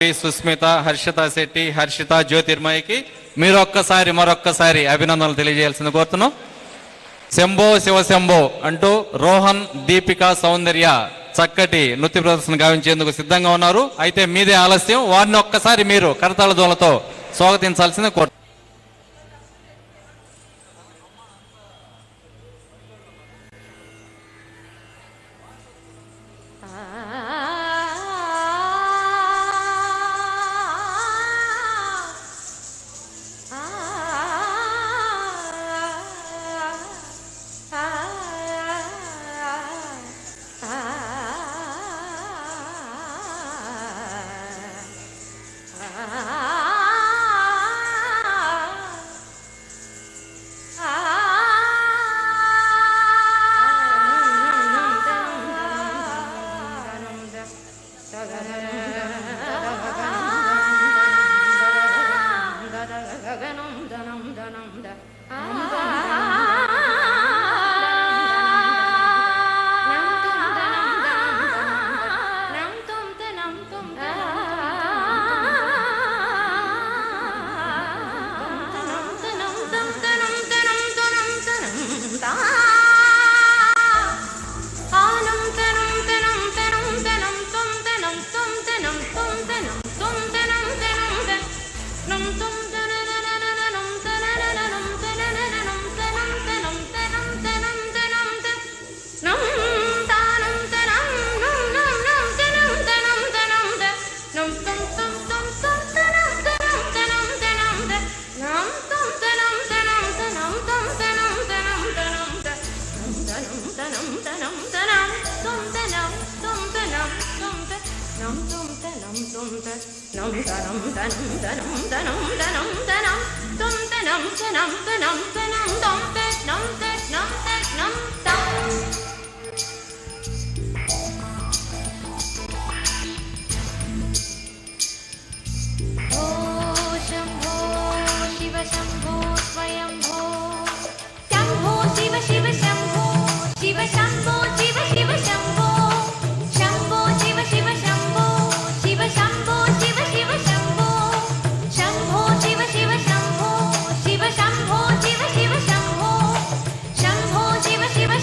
సుస్మిత, హర్షిత శెట్టి, హర్షిత జ్యోతిర్మయికి మీరు మరొక్కసారి అభినందనలు తెలియజేయాల్సింది కోరుతున్నాం. శంభో శివశంభో అంటూ రోహన్, దీపిక, సౌందర్య చక్కటి నృత్య ప్రదర్శన గావించేందుకు సిద్ధంగా ఉన్నారు. అయితే మీదే ఆలస్యం, వారిని ఒక్కసారి మీరు కరతాళ ధ్వనులతో స్వాగతించాల్సింది కోరు. శివ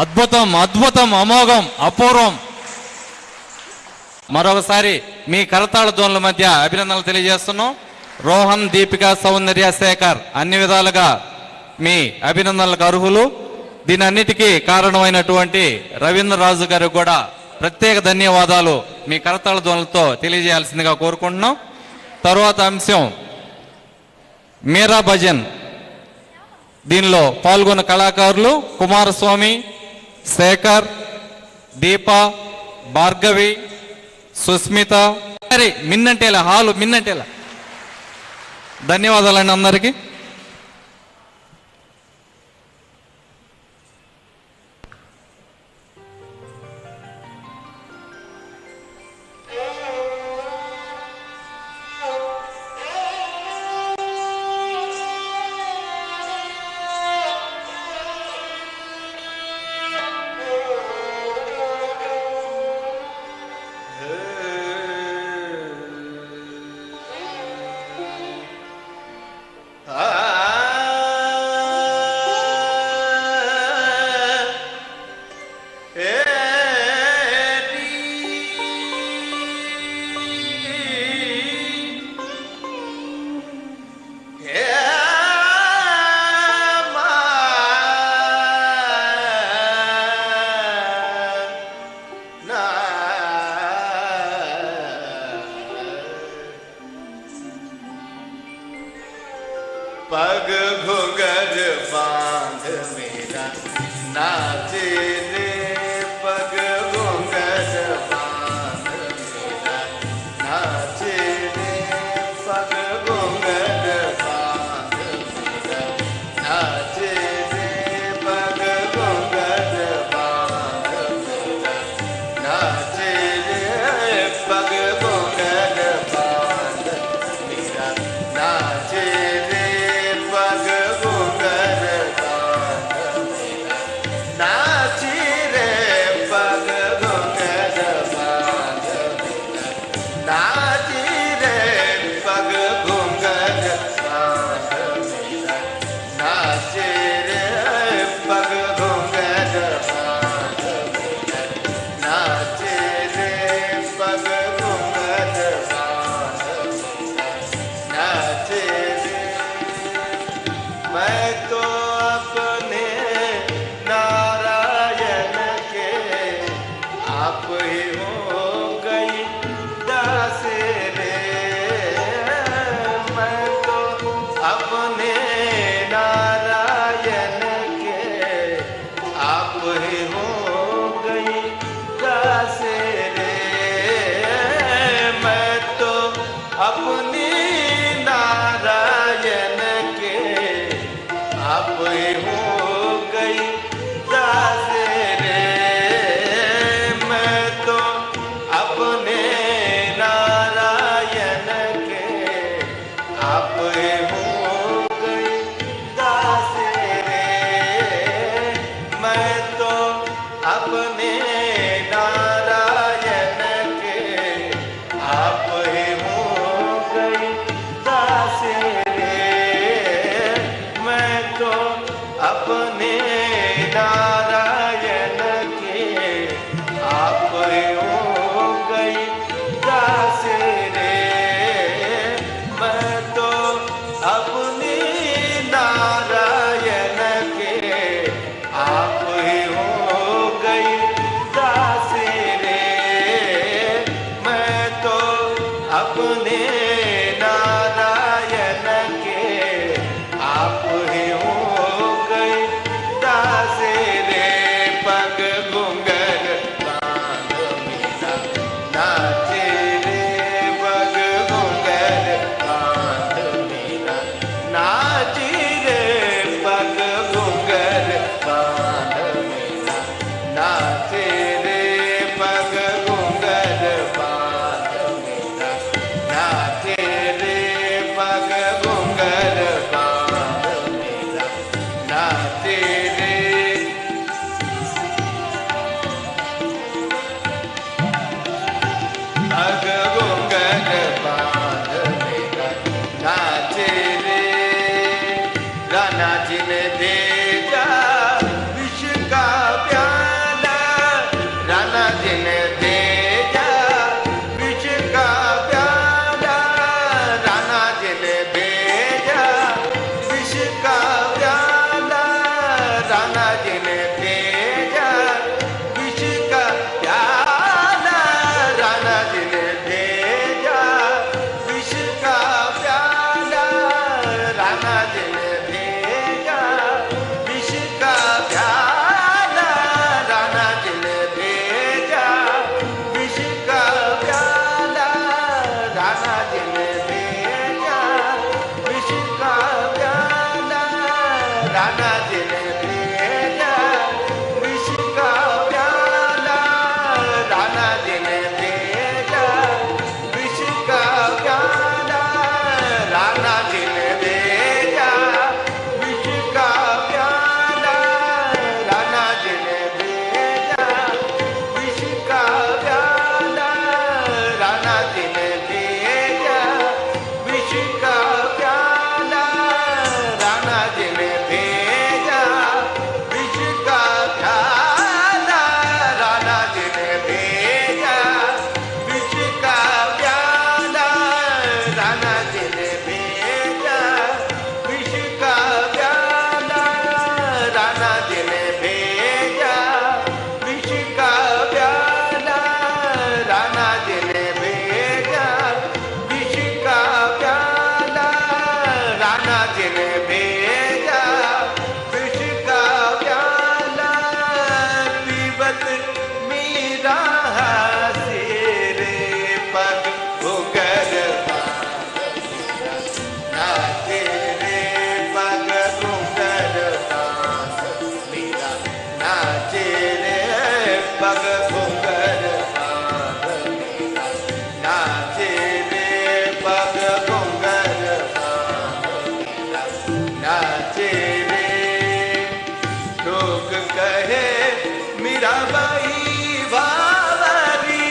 అద్భుతం, అద్భుతం, అమోఘం, అపూర్వం. మరొకసారి మీ కరతాళ ధ్వనుల మధ్య అభినందనలు తెలియజేస్తున్నాం. రోహన్, దీపిక, సౌందర్య, శేఖర్ అన్ని విధాలుగా మీ అభినందనలకు అర్హులు. దీని అన్నిటికీ కారణమైనటువంటి రవీంద్రరాజు గారికి కూడా ప్రత్యేక ధన్యవాదాలు మీ కరతాళ ధ్వనులతో తెలియజేయాల్సిందిగా కోరుకుంటున్నాం. తరువాత అంశం మీరా భజన్. దీనిలో పాల్గొన్న కళాకారులు కుమారస్వామి, శేఖర్, దీప, భార్గవి, సుస్మిత. మిన్నంటేలా హాలు మిన్నంటేలా. ధన్యవాదాలండి అందరికీ. पग घुंघर बांध मेरा नाचे रे, पग घुंघर बांध मेरा नाचे रे, पग घुंघर बांध मेरा नाचे रे, पग घुंघर बांध मेरा नाचे रे, पग घुंघर बांध मेरा नाचे रे, पग घुंघर बांध मेरा नाचे रे, पग घुंघर बांध मेरा नाचे रे, पग घुंघर बांध मेरा नाचे रे, पग घुंघर बांध मेरा नाचे रे, पग घुंघर बांध मेरा नाचे रे। मैं तो अपने नारायण के आप ही हो गई दास रे, मैं तो अपने नारायण के आप ही हो गई दास रे, मैं तो अपनी नारायण के आप ही हो गई दास रे, मैं तो अपने नारायण के आप ही हो गई दास रे, मैं तो अपने नारायण के आप ही हो गई दास रे, मैं तो अपने नारायण के आप ही हो गई दास रे, मैं तो अपनी नारायण के आप ही हो गई दास रे, मैं तो अपने नारायण के आप ही हो गई दास रे, पग घुंघर बांध मेरा नाचे रे, पग घुंघर बांध मेरा नाचे रे, पग घुंघर बांध मेरा नाचे रे, पग घुंघर बांध मेरा नाचे रे, पग घुंघर बांध मेरा नाचे रे। पग घुंघर बांध मेरा नाचे रे, राणा जी ने भेजा विष का प्याला, राणा जी ने भेजा विष का प्याला, राणा जी ने भेजा विष का प्याला, राणा जी ने भेजा विष का प्याला, राणा जी ने भेजा विष का प्याला, राणा जी ने भेजा विष का प्याला, राणा जी ने भेजा विष का प्याला, राणा जी ने भेजा विष का प्याला, राणा जी ने भेजा विष का प्याला, राणा जी ने भेजा विष का प्याला, राणा जी ने भेजा विष का प्याला, राणा जी ने भेजा विष का प्याला, पीवत मीरा सिरे पग घुंघर नाचे रे पग घुंघर मीरा नाचे रे पग घुंघर नाचे रे पग घुंघर नाचे रे, लोग कहे मीराबाई बावरी,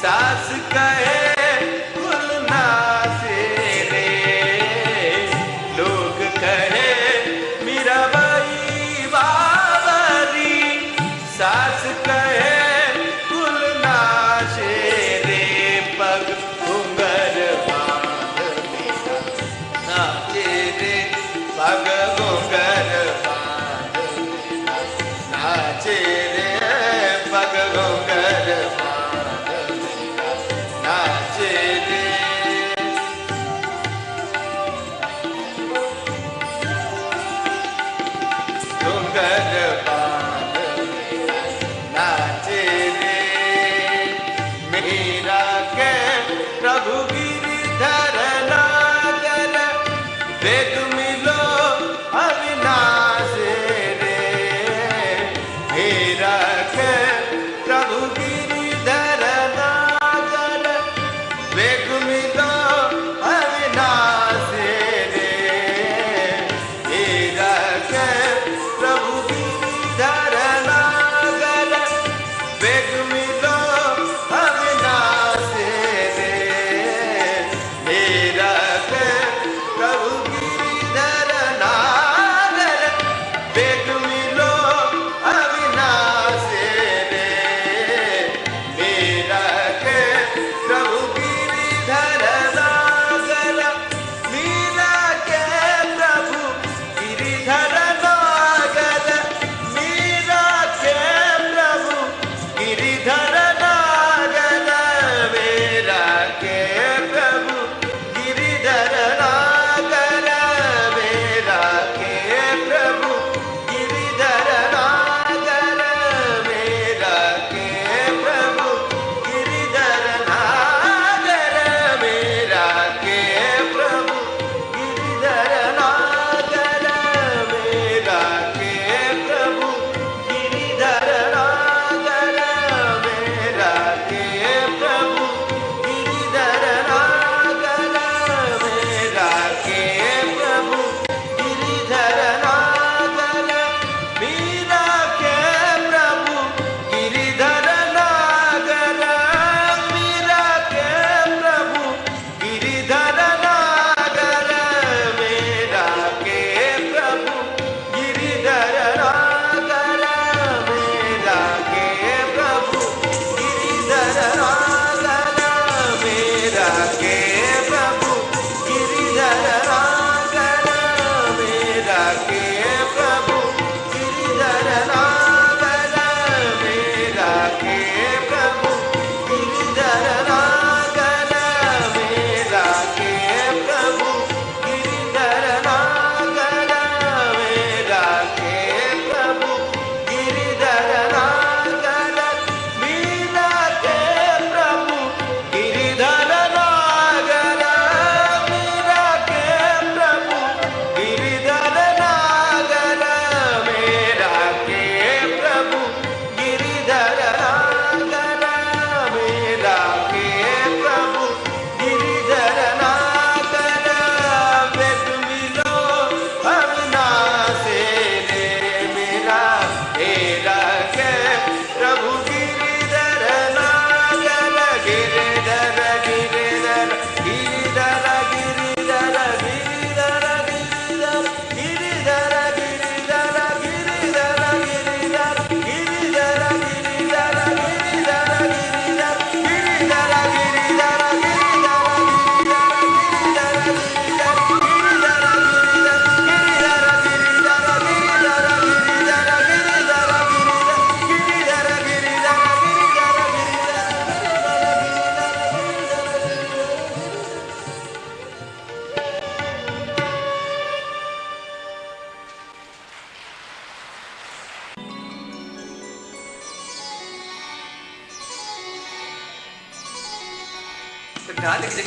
सास कहे खुलना से रे, लोग कहे मीराबाई बावरी, सास कहे खुलना से रे, पग घुंघर बांध मीरा नाचे रे पग घुंघर बांध मीरा नाचे रे पग घुंघर बांध मीरा नाचे रे, घुंघर बांध मीरा नाचे रे, मीरा के प्रभु गिरिधर नागर, वेग मिलो Take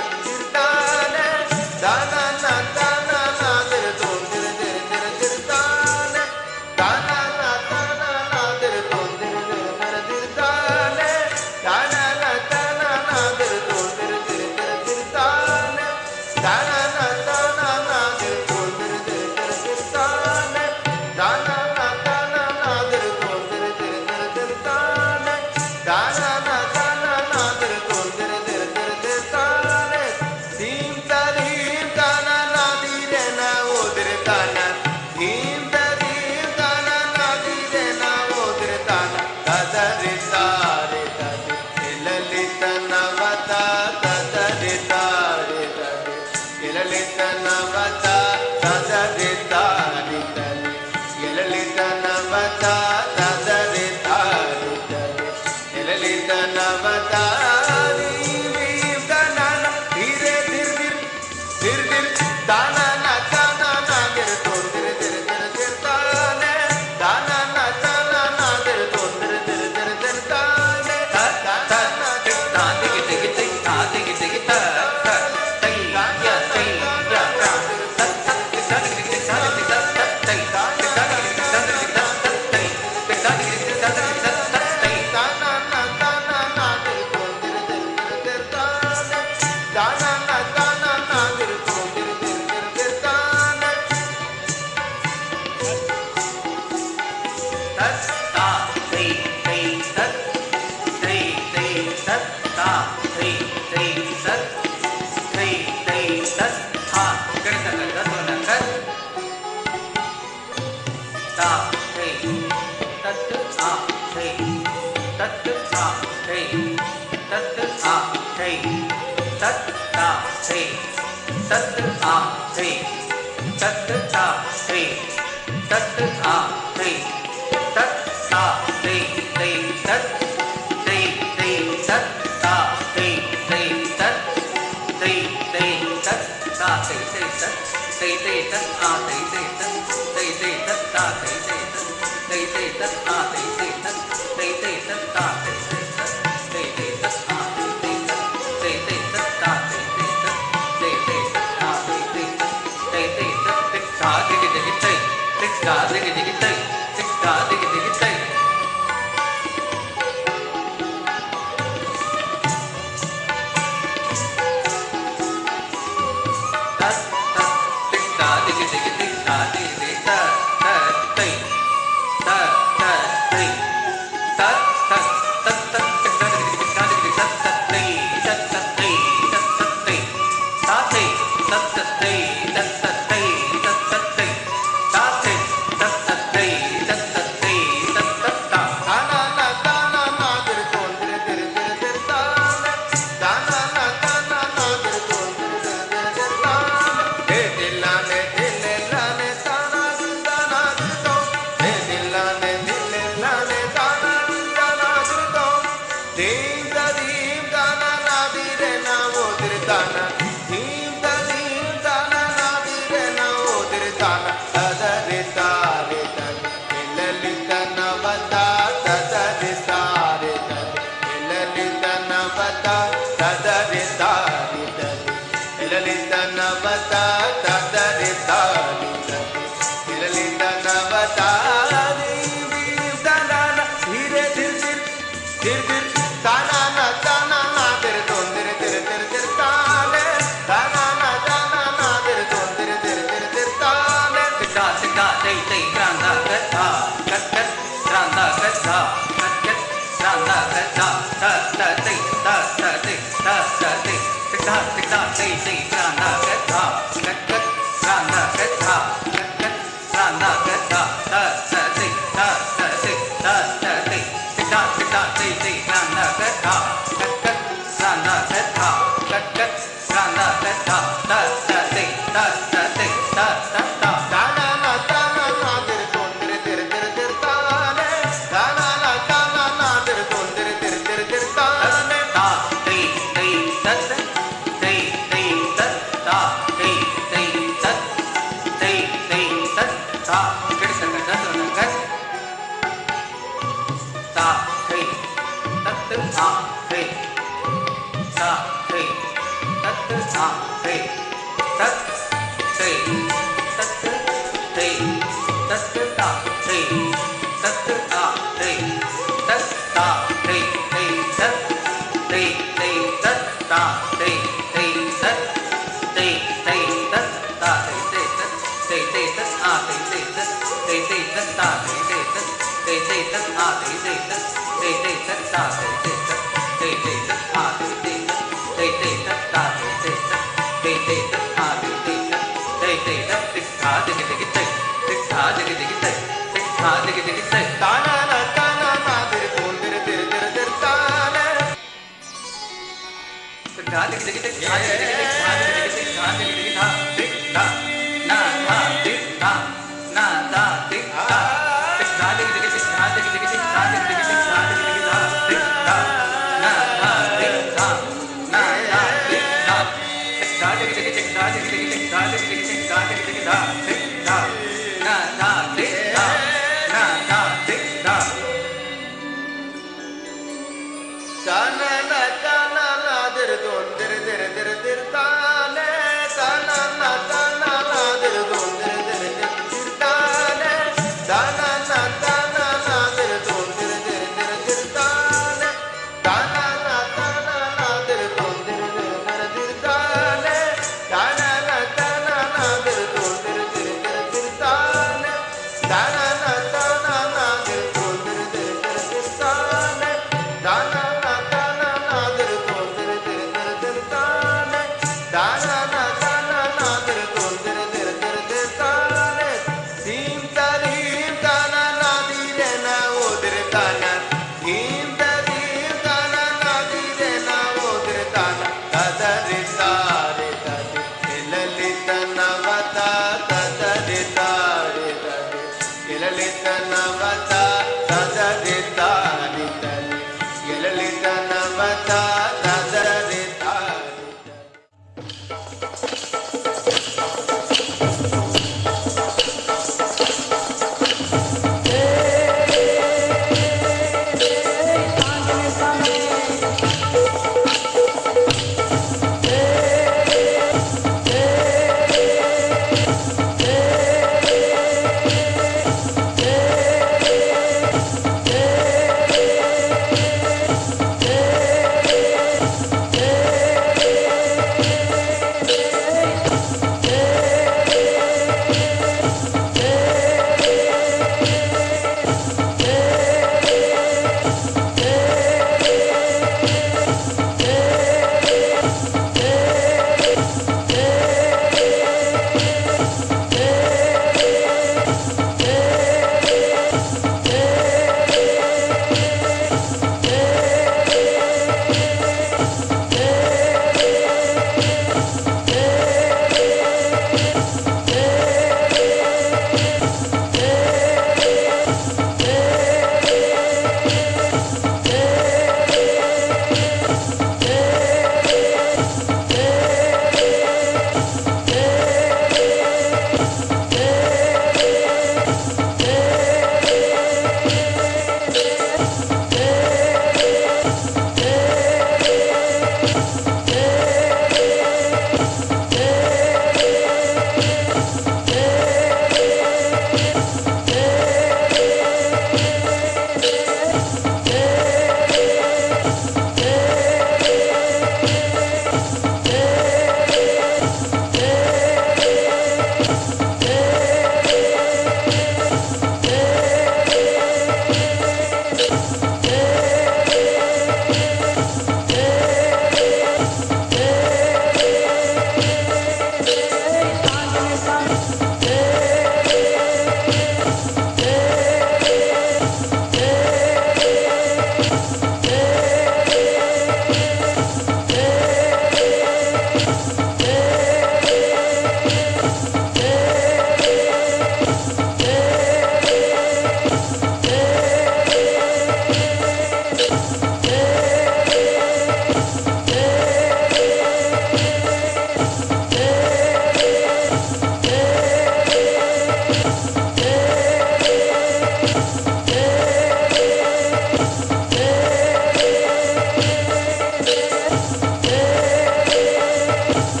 रे